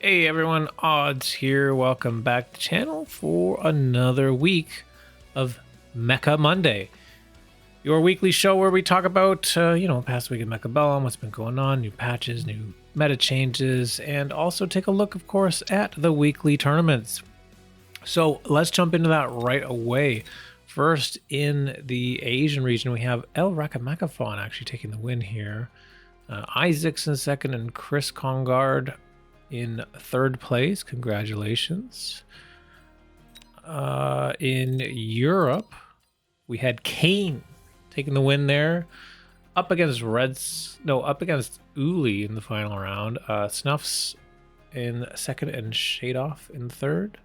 Hey everyone, Odds here. Welcome back to the channel for another week of Mecha Monday, your weekly show where we talk about, past week of Mechabellum, what's been going on, new patches, new meta changes, and also take a look, of course, at the weekly tournaments. So let's jump into that right away. First, in the Asian region, we have El Rakamakathon actually taking the win here. Isaac's in second and Chris Congard in third place. Congratulations. In Europe, we had Caine taking the win there. Up against ooly in the final round. Snuffs in second and Shadoff in third.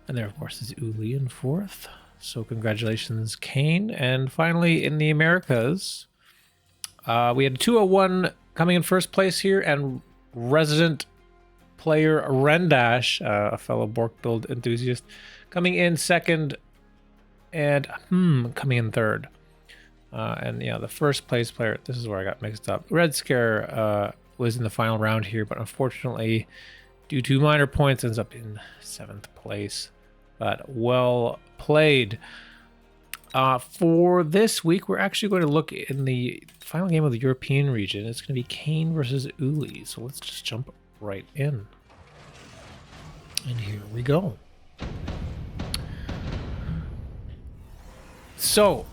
And there, of course, is ooly in fourth. So congratulations, Caine. And finally, in the Americas, we had 201 coming in first place here, and resident player Rendash, a fellow Bork build enthusiast, coming in second and coming in third. And yeah, the first place player, this is where I got mixed up. Red Scare was in the final round here, but unfortunately, due to minor points, ends up in 7th place. But well played. For this week, we're actually going to look in the final game of the European region. It's going to be Caine versus ooly. So let's just jump right in. And here we go. So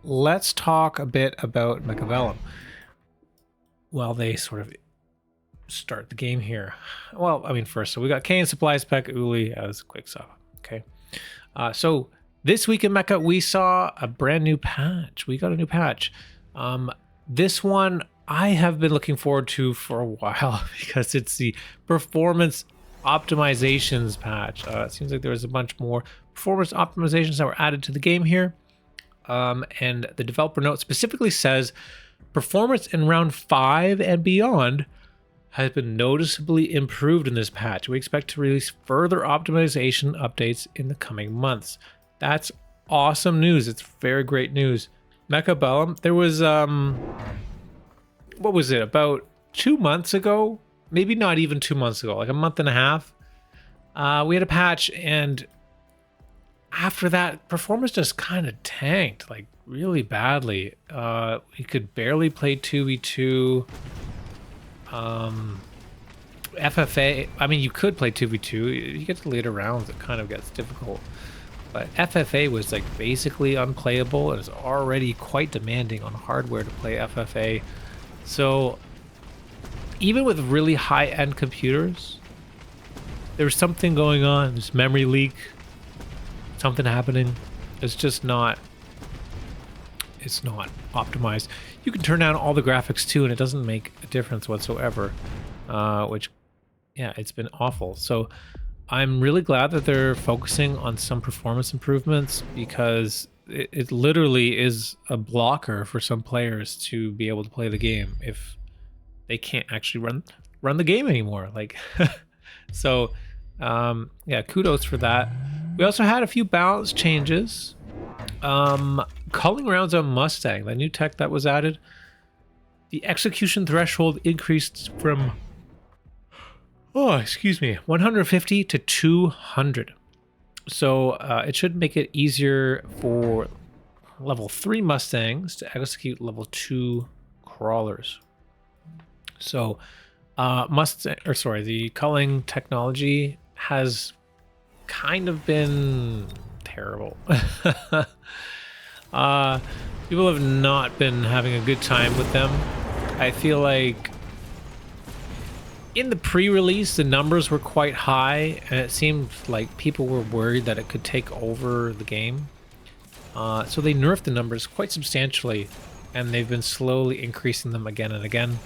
let's talk a bit about Mechabellum. Well, they sort of start the game here. Well, I mean, first, so we got Caine, Supply Spec, ooly as quick stuff. Okay. So this week in Mecha, we saw a brand new patch. We got a new patch. This one I have been looking forward to for a while because it's the performance optimizations patch. It seems like there was a bunch more performance optimizations that were added to the game here. And the developer note specifically says performance in round 5 and beyond has been noticeably improved in this patch. We expect to release further optimization updates in the coming months. That's awesome news. It's very great news. Mechabellum, there was what was it, about 2 months ago, maybe not even 2 months ago, like a month and a half, we had a patch, and after that performance just kind of tanked like really badly. We could barely play 2v2. FFA, I mean, you could play 2v2. You get to later rounds, it kind of gets difficult. But FFA was like basically unplayable, and it's already quite demanding on hardware to play FFA. So even with really high-end computers, there's something going on. There's memory leak, something happening. It's just not, it's not optimized. You can turn down all the graphics too, and it doesn't make a difference whatsoever, which, yeah, it's been awful. So I'm really glad that they're focusing on some performance improvements, because it literally is a blocker for some players to be able to play the game if they can't actually run the game anymore. Like, so yeah, kudos for that. We also had a few balance changes. Culling rounds on Mustang, the new tech that was added. The execution threshold increased from 150 to 200. So it should make it easier for level 3 Mustangs to execute level 2 crawlers. So the culling technology has kind of been terrible. People have not been having a good time with them. I feel like in the pre-release, the numbers were quite high, and it seemed like people were worried that it could take over the game. So they nerfed the numbers quite substantially, and they've been slowly increasing them again and again.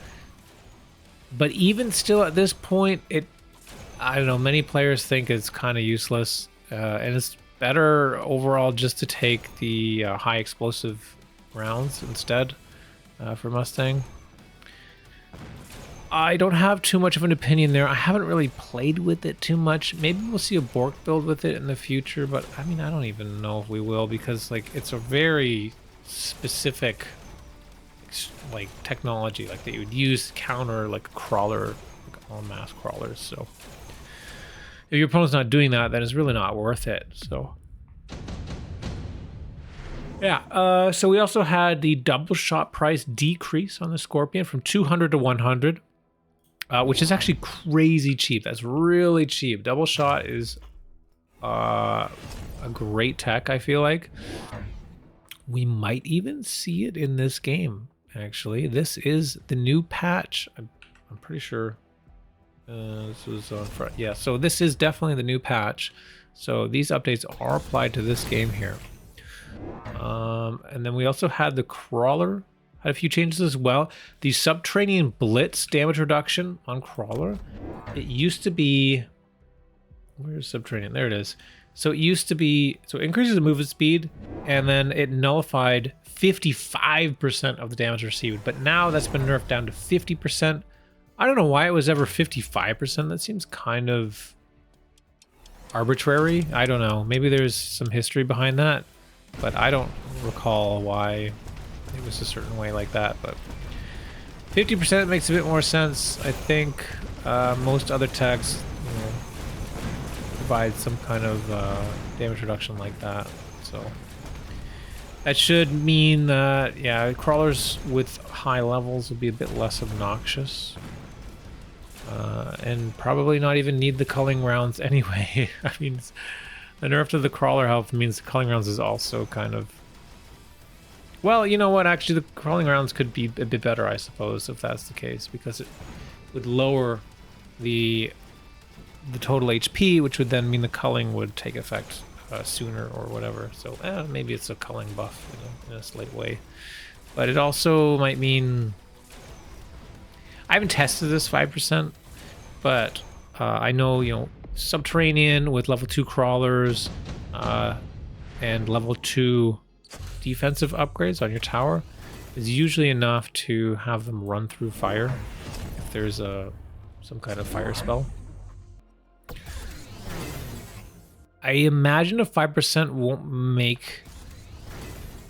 But even still at this point, I don't know, many players think it's kind of useless, and it's better overall just to take the high explosive rounds instead for Mustang. I don't have too much of an opinion there. I haven't really played with it too much. Maybe we'll see a Bork build with it in the future, but I mean, I don't even know if we will, because like it's a very specific like technology like that you would use to counter like a crawler, like all mass crawlers. So if your opponent's not doing that, then it's really not worth it. So yeah, so we also had the double shot price decrease on the Scorpion from 200 to 100, which is actually crazy cheap. That's really cheap. Double shot is a great tech, I feel like. We might even see it in this game, actually. This is the new patch. I'm pretty sure this was on front. Yeah, so this is definitely the new patch. So these updates are applied to this game here. And then we also had the crawler, had a few changes as well. The subterranean blitz damage reduction on crawler. It used to be, where's subterranean? There it is. So it used to be, so it increases the movement speed, and then it nullified 55% of the damage received. But now that's been nerfed down to 50%. I don't know why it was ever 55%. That seems kind of arbitrary. I don't know. Maybe there's some history behind that, but I don't recall why it was a certain way like that. But 50% makes a bit more sense. I think most other techs, you know, provide some kind of damage reduction like that. So that should mean that, yeah, crawlers with high levels will be a bit less obnoxious. And probably not even need the culling rounds anyway. I mean, the nerf to the crawler health means the culling rounds is also kind of... Well, you know what? Actually, the crawling rounds could be a bit better, I suppose, if that's the case, because it would lower the total HP, which would then mean the culling would take effect sooner or whatever. So maybe it's a culling buff, you know, in a slight way. But it also might mean... I haven't tested this 5%, but I know, you know, subterranean with level 2 crawlers and level 2 defensive upgrades on your tower is usually enough to have them run through fire if there's some kind of fire spell. I imagine a 5% won't make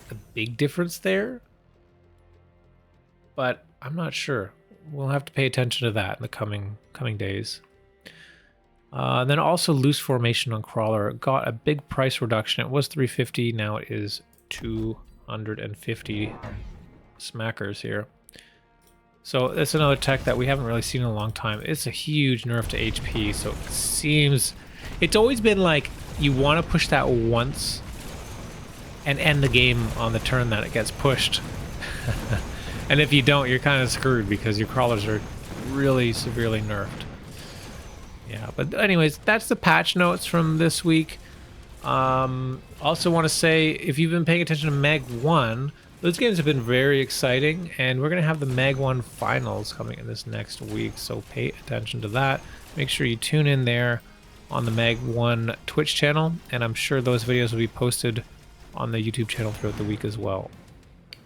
a big difference there, but I'm not sure. We'll have to pay attention to that in the coming days. Then also loose formation on crawler got a big price reduction. It was 350, now it is 250 smackers here. So that's another tech that we haven't really seen in a long time. It's a huge nerf to HP, so it seems... It's always been like, you want to push that once and end the game on the turn that it gets pushed. And if you don't, you're kind of screwed because your crawlers are really severely nerfed. Yeah, but anyways, that's the patch notes from this week. Also want to say, if you've been paying attention to Meg 1, those games have been very exciting, and we're going to have the Meg 1 finals coming in this next week, so pay attention to that. Make sure you tune in there on the Meg 1 Twitch channel, and I'm sure those videos will be posted on the YouTube channel throughout the week as well.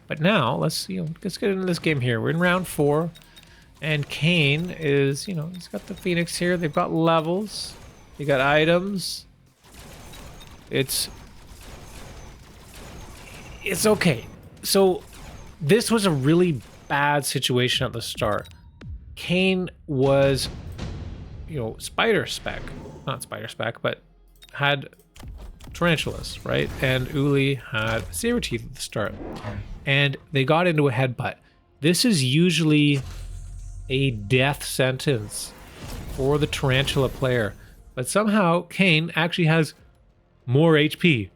But now, let's get into this game here. We're in round 4, and Caine is, you know, he's got the Phoenix here. They've got levels. They got items. It's okay. So this was a really bad situation at the start. Caine was, you know, not spider spec, but had tarantulas, right? And ooly had Sabertooth at the start. And they got into a headbutt. This is usually a death sentence for the tarantula player. But somehow Caine actually has more HP.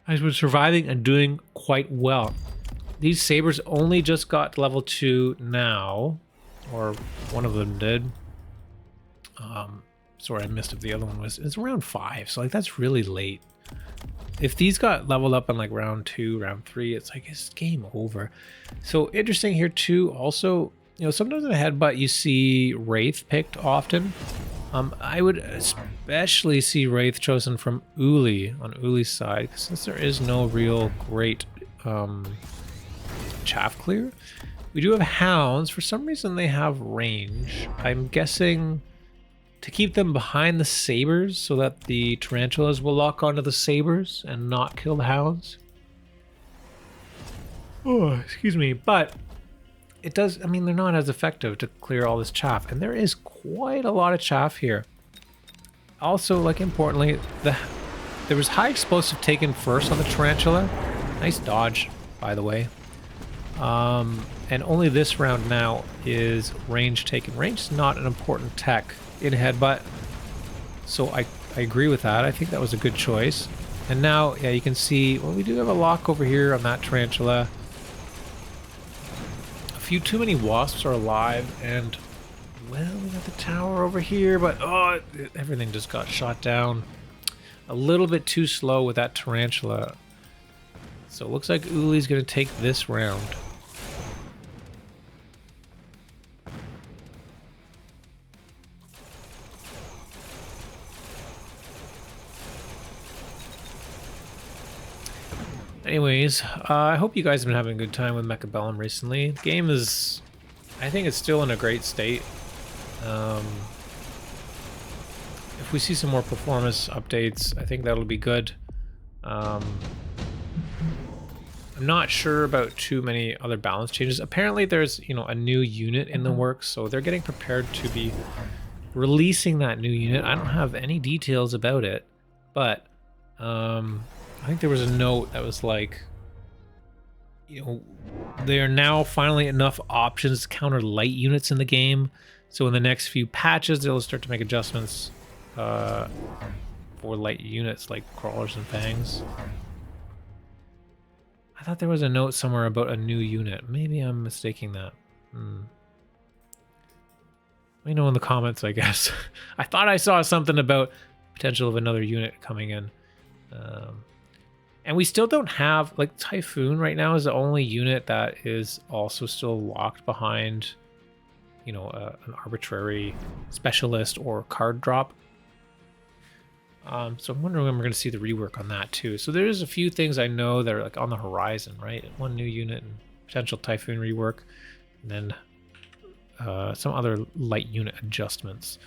Has been surviving and doing quite well. These sabers only just got to level 2 now, or one of them did. Sorry, I missed if the other one was. It's around 5, so like that's really late. If these got leveled up in like round 2, round 3, it's like it's game over. So interesting here too. Also, you know, sometimes in a headbutt you see Wraith picked often. I would especially see Wraith chosen from ooly on ooly's side, since there is no real great chaff clear. We do have hounds. For some reason they have range. I'm guessing to keep them behind the sabers so that the tarantulas will lock onto the sabers and not kill the hounds. Oh, excuse me. But it does, I mean, they're not as effective to clear all this chaff, and there is quite a lot of chaff here. Also, like, importantly, there was high explosive taken first on the Tarantula. Nice dodge, by the way. And only this round now is range taken. Range is not an important tech in headbutt, so I agree with that. I think that was a good choice. And now, yeah, you can see, well, we do have a lock over here on that Tarantula. A few too many wasps are alive, and, well, we got the tower over here, but, oh, everything just got shot down. A little bit too slow with that Tarantula. So it looks like ooly's going to take this round. Anyways, I hope you guys have been having a good time with Mechabellum recently. The game is, I think it's still in a great state. If we see some more performance updates, I think that'll be good. I'm not sure about too many other balance changes. Apparently there's, you know, a new unit in the works, so they're getting prepared to be releasing that new unit. I don't have any details about it, but I think there was a note that was like, you know, there are now finally enough options to counter light units in the game. So in the next few patches, they'll start to make adjustments for light units like crawlers and fangs. I thought there was a note somewhere about a new unit. Maybe I'm mistaking that. Let me know in the comments, I guess. I thought I saw something about potential of another unit coming in. And we still don't have, like, Typhoon right now is the only unit that is also still locked behind, you know, an arbitrary specialist or card drop. So I'm wondering when we're going to see the rework on that too. So there's a few things I know that are like on the horizon, right? One new unit and potential Typhoon rework, and then some other light unit adjustments.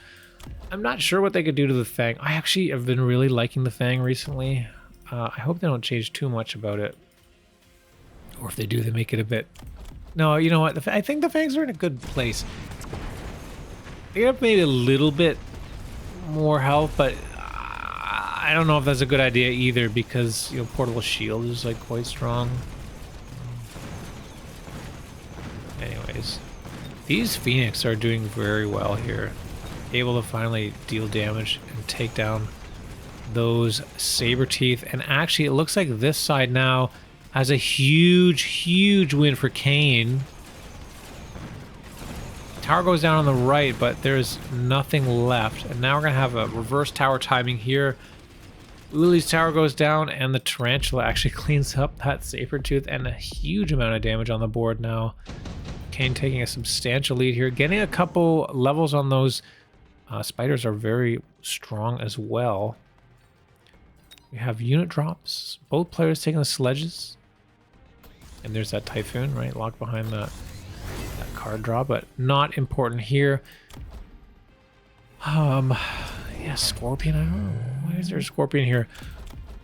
I'm not sure what they could do to the Fang. I actually have been really liking the Fang recently. I hope they don't change too much about it. Or if they do, they make it a bit... No, you know what? I think the Fangs are in a good place. They have maybe a little bit more health, but I don't know if that's a good idea either, because, you know, Portable Shield is like quite strong. Anyways, these Phoenix are doing very well here. Able to finally deal damage and take down those Sabertooth. And actually, it looks like this side now has a huge win for Caine. Tower goes down on the right, but there's nothing left. And now we're going to have a reverse tower timing here. ooly's tower goes down, and the Tarantula actually cleans up that Sabertooth, and a huge amount of damage on the board now. Caine taking a substantial lead here. Getting a couple levels on those spiders are very strong as well. We have unit drops. Both players taking the sledges. And there's that Typhoon, right? Locked behind that card draw, but not important here. Yeah, Scorpion, I don't know. Why is there a Scorpion here?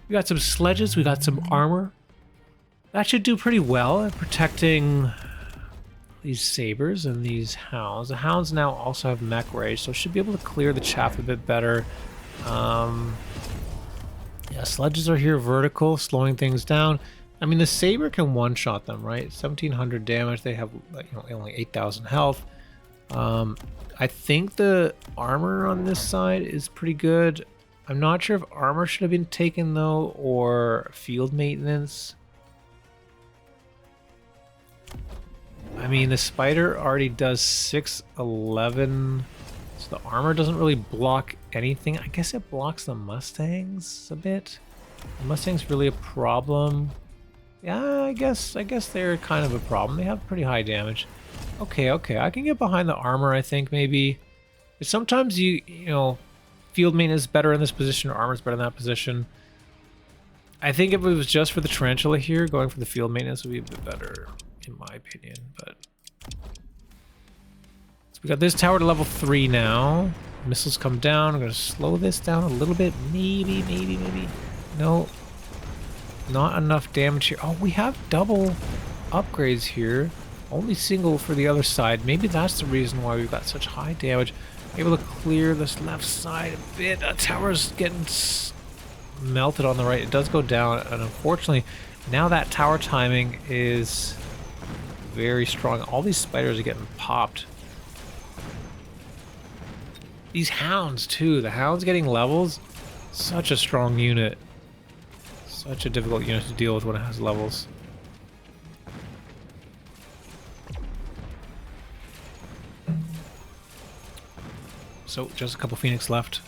We got some sledges, we got some armor. That should do pretty well at protecting these sabers and these hounds. The hounds now also have mech rage, so should be able to clear the chaff a bit better. Yeah, sledges are here vertical, slowing things down. I mean, the saber can one-shot them, right? 1700 damage. They have, like, you know, only 8,000 health. I think the armor on this side is pretty good. I'm not sure if armor should have been taken though, or field maintenance. I mean, the spider already does 611, so the armor doesn't really block anything. I guess it blocks the Mustangs a bit. The Mustang's really a problem. Yeah, I guess they're kind of a problem. They have pretty high damage. Okay, I can get behind the armor, I think, maybe. But sometimes you know, field maintenance is better in this position, or armor's better in that position. I think if it was just for the Tarantula here, going for the field maintenance would be a bit better, in my opinion. But so we got this tower to level 3 now. Missiles come down. I'm gonna slow this down a little bit. Maybe. No. Not enough damage here. Oh, we have double upgrades here. Only single for the other side. Maybe that's the reason why we've got such high damage. Able to clear this left side a bit. Tower's getting melted on the right. It does go down, and unfortunately, now that tower timing is very strong. All these spiders are getting popped. These hounds, too. The hounds getting levels. Such a strong unit. Such a difficult unit to deal with when it has levels. So, just a couple Phoenix left.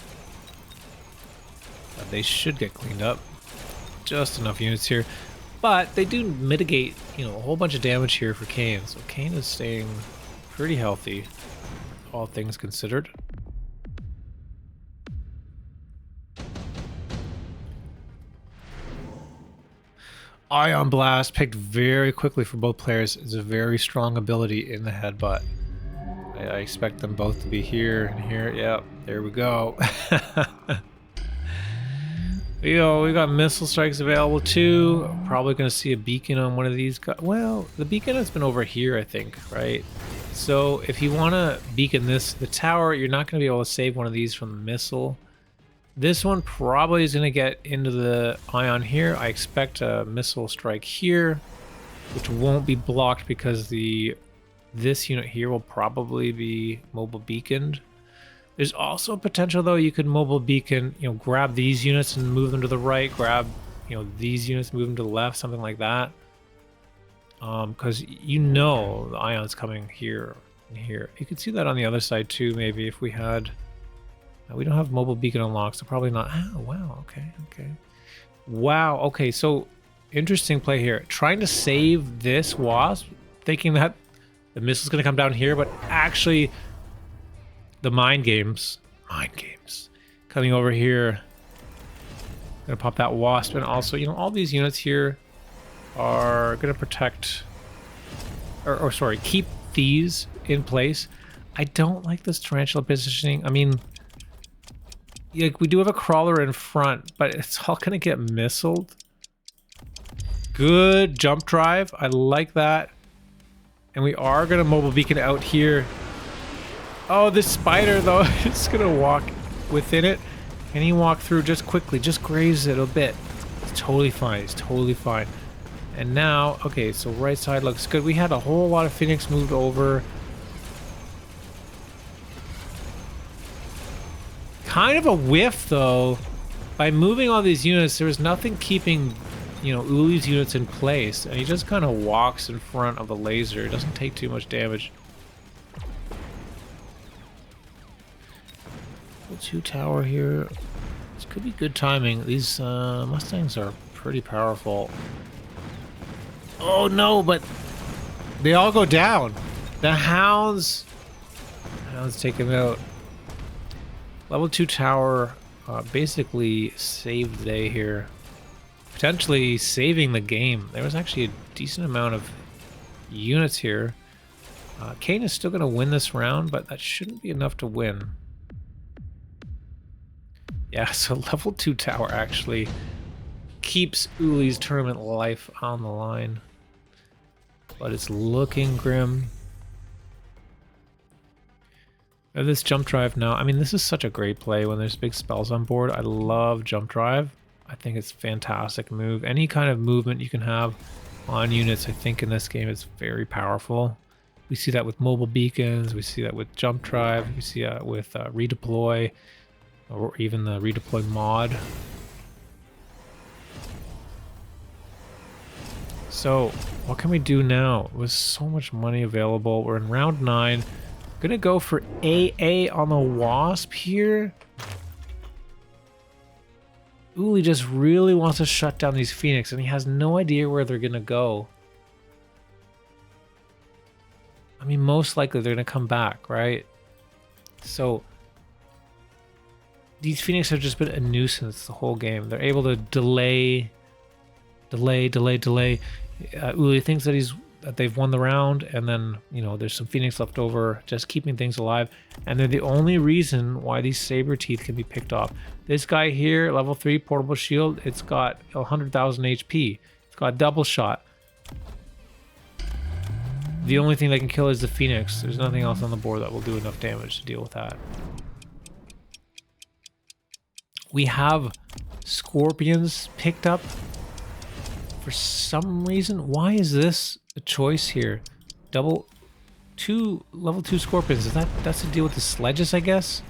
But they should get cleaned up. Just enough units here. But they do mitigate, you know, a whole bunch of damage here for Caine. So Caine is staying pretty healthy, all things considered. Ion Blast picked very quickly for both players. It's a very strong ability in the headbutt. I expect them both to be here and here. Yep, there we go. Yo, we got missile strikes available too. Probably going to see a beacon on one of these guys. Well, the beacon has been over here, I think, right? So if you want to beacon the tower, you're not going to be able to save one of these from the missile. This one probably is going to get into the ion here. I expect a missile strike here, which won't be blocked because this unit here will probably be mobile beaconed. There's also potential, though, you could mobile beacon, you know, grab these units and move them to the right, grab, you know, these units, move them to the left, something like that. Because you know the ion's coming here and here. You could see that on the other side, too, maybe, if we had... We don't have mobile beacon unlocked, so probably not. Oh, wow, okay. Wow, okay, so interesting play here. Trying to save this wasp, thinking that the missile's going to come down here, but actually the mind games, coming over here. Going to pop that wasp, and also, you know, all these units here are going to protect, or sorry, keep these in place. I don't like this tarantula positioning. I mean... Like, we do have a crawler in front, but it's all going to get missiled. Good jump drive. I like that. And we are going to mobile beacon out here. Oh, this spider, though, is going to walk within it. Can he walk through just quickly? Just graze it a bit. It's totally fine. It's totally fine. And now, okay, so right side looks good. We had a whole lot of Phoenix moved over. Kind of a whiff, though. By moving all these units, there was nothing keeping, you know, Ooly's units in place. And he just kind of walks in front of the laser. It doesn't take too much damage. 2 tower here. This could be good timing. These Mustangs are pretty powerful. Oh, no, but they all go down. The hounds take him out. Level 2 tower basically saved the day here. Potentially saving the game. There was actually a decent amount of units here. Caine is still going to win this round, but that shouldn't be enough to win. Yeah, so level 2 tower actually keeps Ooly's tournament life on the line. But it's looking grim. This jump drive now, I mean, this is such a great play when there's big spells on board. I love jump drive. I think it's a fantastic move. Any kind of movement you can have on units, I think in this game is very powerful. We see that with mobile beacons, we see that with jump drive, we see that with redeploy, or even the redeploy mod. So, what can we do now? With so much money available, we're in round 9. Gonna go for AA on the wasp here. Ooly just really wants to shut down these Phoenix, and he has no idea where they're gonna go. I mean, most likely they're gonna come back, right? So these Phoenix have just been a nuisance the whole game. They're able to delay. Ooly thinks that they've won the round, and then, you know, there's some Phoenix left over, just keeping things alive, and they're the only reason why these Sabertooth can be picked off. This guy here, level 3 portable shield, it's got 100,000 HP. It's got double shot. the only thing they can kill is the Phoenix. There's nothing else on the board that will do enough damage to deal with that. We have Scorpions picked up for some reason. Why is this a choice here? Level 2 Scorpions. That's to deal with the sledges, I guess?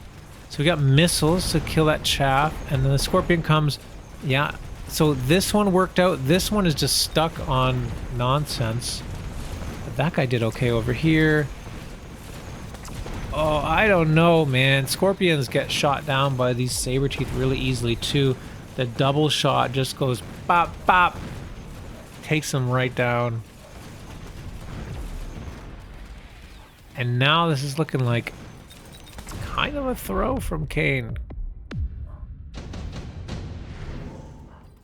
So we got missiles to kill that chaff, and then the Scorpion comes. Yeah, so this one worked out. This one is just stuck on nonsense. But that guy did okay over here. Oh, I don't know, man. Scorpions get shot down by these Sabertooth really easily, too. The double shot just goes bop, bop. Takes them right down. And now this is looking like kind of a throw from Caine.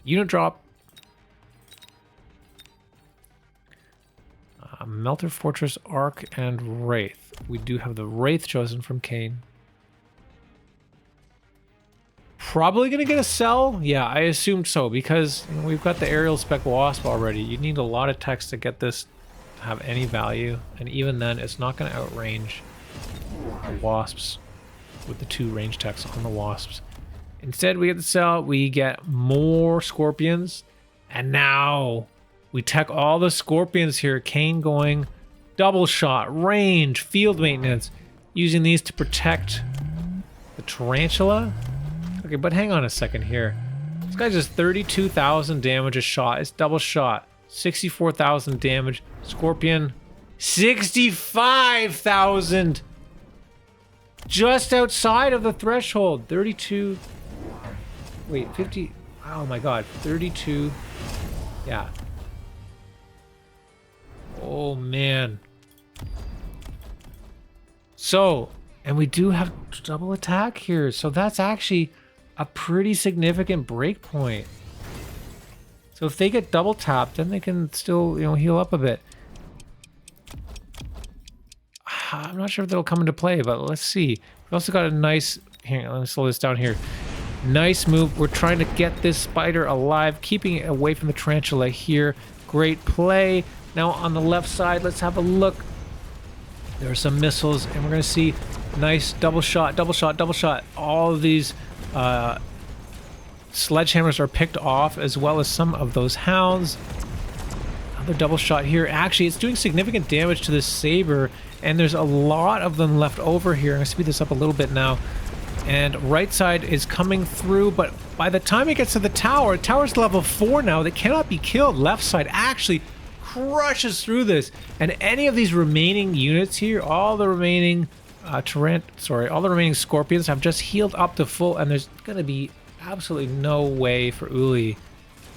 Unit drop. Melter Fortress, Arc, and Wraith. We do have the Wraith chosen from Caine. Probably gonna get a cell? Yeah, I assumed so, because you know, we've got the aerial spec wasp already. You need a lot of text to get this to have any value, and even then it's not gonna outrange the wasps with the 2 range techs on the wasps. Instead we get the cell, we get more Scorpions, and now we tech all the Scorpions here. Caine going double shot, range, field maintenance, using these to protect the Tarantula. Okay, but hang on a second here. This guy does 32,000 damage a shot. It's double shot. 64,000 damage. Scorpion, 65,000! Just outside of the threshold. 32... Wait, 50... Oh my god. 32... Yeah. Oh, man. So, and we do have double attack here. So that's actually a pretty significant break point. So if they get double tapped, then they can still, you know, heal up a bit. I'm not sure if that'll come into play, but let's see. We also got a nice... Here, let me slow this down here. Nice move. We're trying to get this spider alive, keeping it away from the tarantula here. Great play. Now on the left side, let's have a look. There are some missiles, and we're going to see nice double shot, double shot, double shot. All of these sledgehammers are picked off, as well as some of those hounds. Another double shot here. Actually, it's doing significant damage to this saber, and there's a lot of them left over here. I'm going to speed this up a little bit now. And right side is coming through, but by the time it gets to the tower's level 4 now. They cannot be killed. Left side actually crushes through this, and any of these remaining units here, all the remaining all the remaining Scorpions have just healed up to full, and there's gonna be absolutely no way for ooly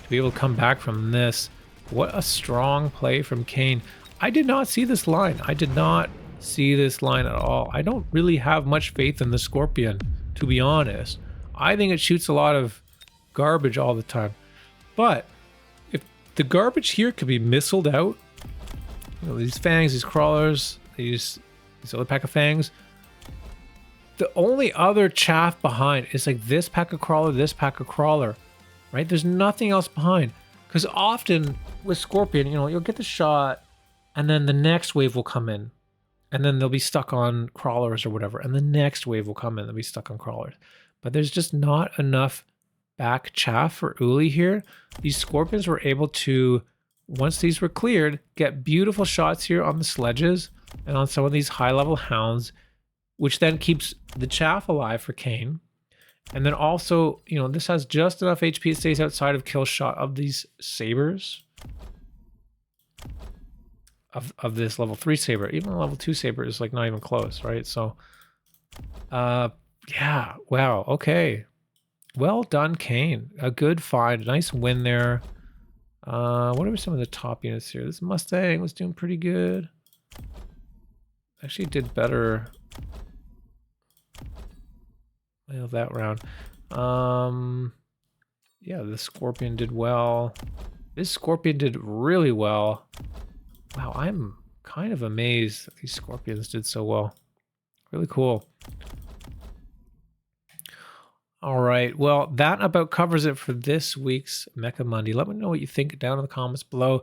to be able to come back from this. What a strong play from Caine. I did not see this line. I did not see this line at all. I don't really have much faith in the Scorpion, to be honest. I think it shoots a lot of garbage all the time, but the garbage here could be missiled out. You know, these fangs, these crawlers, these other pack of fangs. The only other chaff behind is like this pack of crawler, this pack of crawler, right? There's nothing else behind. Because often with Scorpion, you know, you'll get the shot and then the next wave will come in. And then they'll be stuck on crawlers or whatever. And the next wave will come in, they'll be stuck on crawlers. But there's just not enough back chaff for ooly here. These Scorpions were able to, once these were cleared, get beautiful shots here on the sledges and on some of these high level hounds, which then keeps the chaff alive for Caine. And then also, you know, this has just enough HP, it stays outside of kill shot of these sabers. Of this level 3 saber. Even the level 2 saber is like not even close, right? So yeah, wow, okay. Well done, Caine. A good find. A nice win there. What are some of the top units here? This Mustang was doing pretty good. Actually did better. Well, that round. Yeah, the Scorpion did well. This Scorpion did really well. Wow, I'm kind of amazed that these Scorpions did so well. Really cool. All right, well, that about covers it for this week's Mecha Monday. Let me know what you think down in the comments below.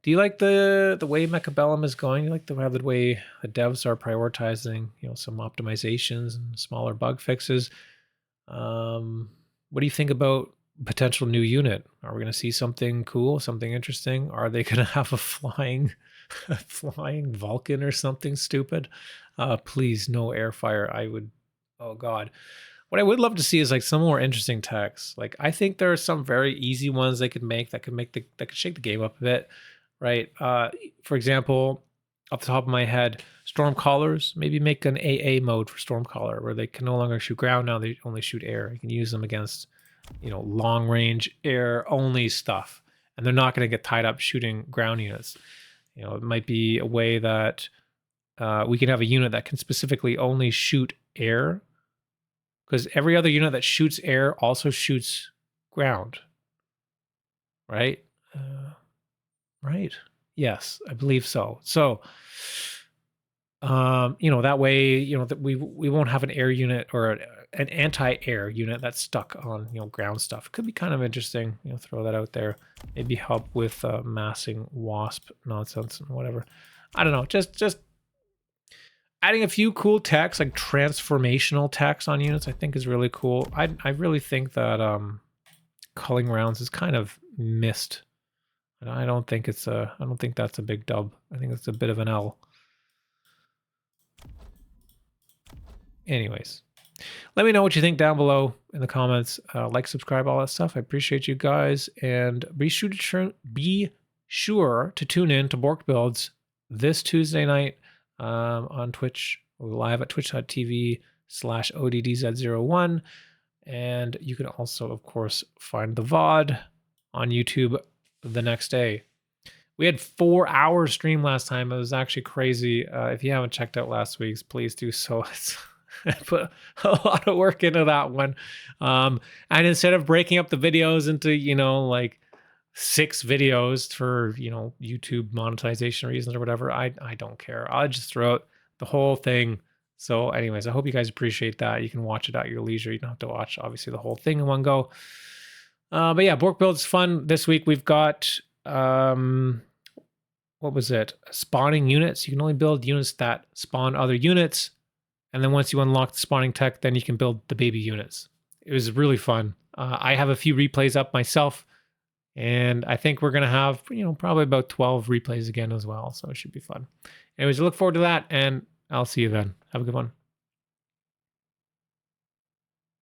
Do you like the way Mechabellum is going? You like the way the devs are prioritizing, some optimizations and smaller bug fixes? What do you think about potential new unit? Are we going to see something cool, something interesting? Are they going to have a flying, a flying Vulcan or something stupid? Please, no air fire. Oh God. What I would love to see is like some more interesting techs. Like I think there are some very easy ones they could make that could shake the game up a bit, right? For example, off the top of my head, Stormcallers, maybe make an AA mode for Stormcaller where they can no longer shoot ground, now they only shoot air. You can use them against, long range air only stuff. And they're not going to get tied up shooting ground units. It might be a way that we can have a unit that can specifically only shoot air, because every other unit that shoots air also shoots ground, right? Right. Yes, I believe so. So, that way, that we won't have an air unit or an anti-air unit that's stuck on, ground stuff. Could be kind of interesting. Throw that out there. Maybe help with massing wasp nonsense and whatever. I don't know. Just adding a few cool techs, like transformational techs on units, I think is really cool. I really think that culling rounds is kind of missed. I don't think that's a big dub. I think it's a bit of an L. Anyways, let me know what you think down below in the comments. Like, subscribe, all that stuff. I appreciate you guys, and be sure to tune in to Bork Builds this Tuesday night on Twitch. We're live at twitch.tv/ODDZ01, and you can also, of course, find the VOD on YouTube the next day. We had 4 hours stream last time. It was actually crazy. If you haven't checked out last week's, please do so. I put a lot of work into that one. And instead of breaking up the videos into, like 6 videos for, YouTube monetization reasons or whatever, I don't care. I'll just throw out the whole thing. So anyways, I hope you guys appreciate that. You can watch it at your leisure. You don't have to watch, obviously, the whole thing in one go. But yeah, Bork Build's fun. This week we've got, what was it? Spawning units. You can only build units that spawn other units. And then once you unlock the spawning tech, then you can build the baby units. It was really fun. I have a few replays up myself, and I think we're going to have, probably about 12 replays again as well. So it should be fun. Anyways, I look forward to that, and I'll see you then. Have a good one.